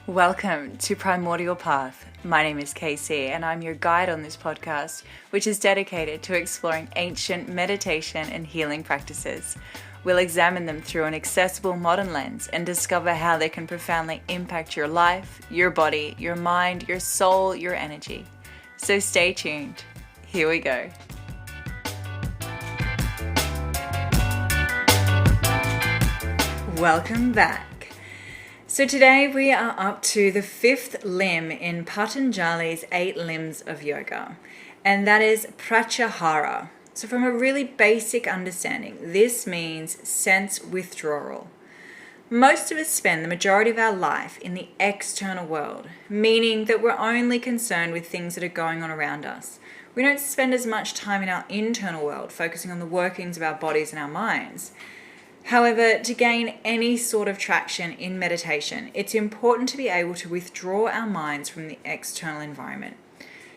Welcome to Primordial Path. My name is Casey and I'm your guide on this podcast, which is dedicated to exploring ancient meditation and healing practices. We'll examine them through an accessible modern lens and discover how they can profoundly impact your life, your body, your mind, your soul, your energy. So stay tuned. Here we go. Welcome back. So today we are up to the fifth limb in Patanjali's 8 limbs of yoga, and that is Pratyahara. So from a really basic understanding, this means sense withdrawal. Most of us spend the majority of our life in the external world, meaning that we're only concerned with things that are going on around us. We don't spend as much time in our internal world, focusing on the workings of our bodies and our minds. However, to gain any sort of traction in meditation, it's important to be able to withdraw our minds from the external environment.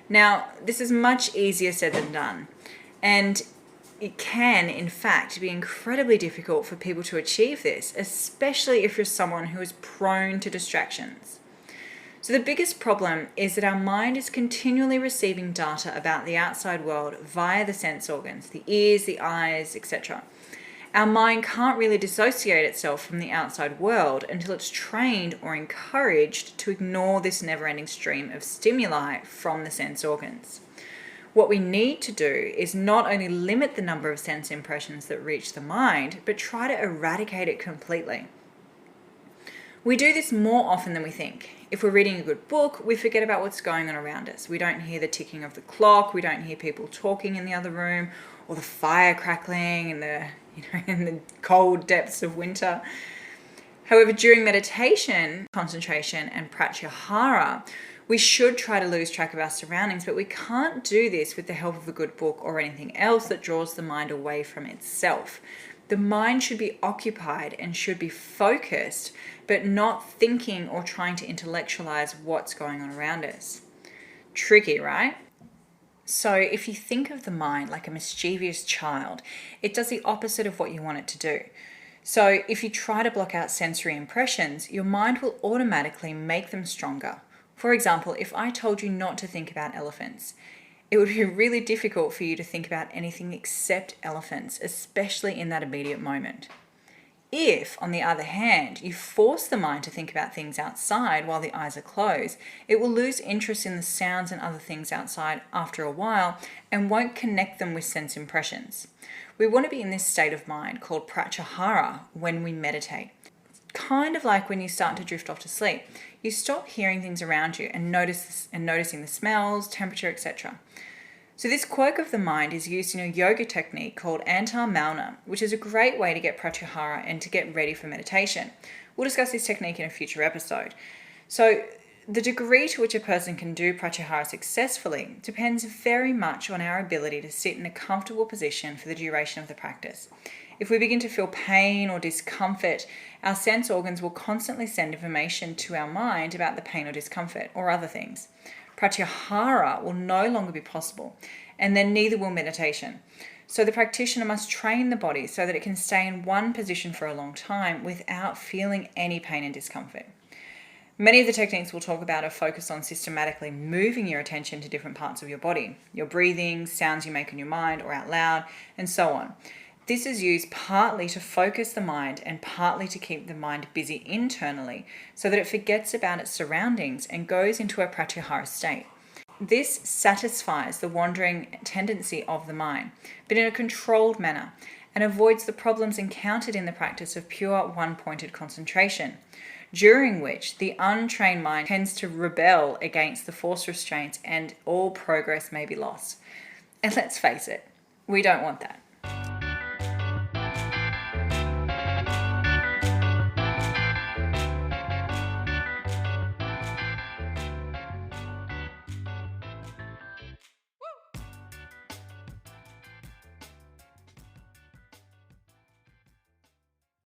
Now, this is much easier said than done, and it can, in fact, be incredibly difficult for people to achieve this, especially if you're someone who is prone to distractions. So the biggest problem is that our mind is continually receiving data about the outside world via the sense organs, the ears, the eyes, etc. Our mind can't really dissociate itself from the outside world until it's trained or encouraged to ignore this never-ending stream of stimuli from the sense organs. What we need to do is not only limit the number of sense impressions that reach the mind, but try to eradicate it completely. We do this more often than we think. If we're reading a good book, we forget about what's going on around us. We don't hear the ticking of the clock, we don't hear people talking in the other room, or the fire crackling in the cold depths of winter. However, during meditation, concentration, and pratyahara, we should try to lose track of our surroundings, but we can't do this with the help of a good book or anything else that draws the mind away from itself. The mind should be occupied and should be focused, but not thinking or trying to intellectualize what's going on around us. Tricky, right? So if you think of the mind like a mischievous child, it does the opposite of what you want it to do. So if you try to block out sensory impressions, your mind will automatically make them stronger. For example, if I told you not to think about elephants, it would be really difficult for you to think about anything except elephants, especially in that immediate moment. If, on the other hand, you force the mind to think about things outside while the eyes are closed, it will lose interest in the sounds and other things outside after a while and won't connect them with sense impressions. We want to be in this state of mind called pratyahara when we meditate. Kind of like when you start to drift off to sleep. You stop hearing things around you and noticing the smells, temperature, etc. So this quirk of the mind is used in a yoga technique called Antar Mauna, which is a great way to get pratyahara and to get ready for meditation. We'll discuss this technique in a future episode. So the degree to which a person can do pratyahara successfully depends very much on our ability to sit in a comfortable position for the duration of the practice. If we begin to feel pain or discomfort, our sense organs will constantly send information to our mind about the pain or discomfort or other things. Pratyahara will no longer be possible, and then neither will meditation. So the practitioner must train the body so that it can stay in one position for a long time without feeling any pain and discomfort. Many of the techniques we'll talk about are focused on systematically moving your attention to different parts of your body, your breathing, sounds you make in your mind or out loud, and so on. This is used partly to focus the mind and partly to keep the mind busy internally so that it forgets about its surroundings and goes into a pratyahara state. This satisfies the wandering tendency of the mind, but in a controlled manner, and avoids the problems encountered in the practice of pure one-pointed concentration, during which the untrained mind tends to rebel against the forced restraints and all progress may be lost. And let's face it, we don't want that.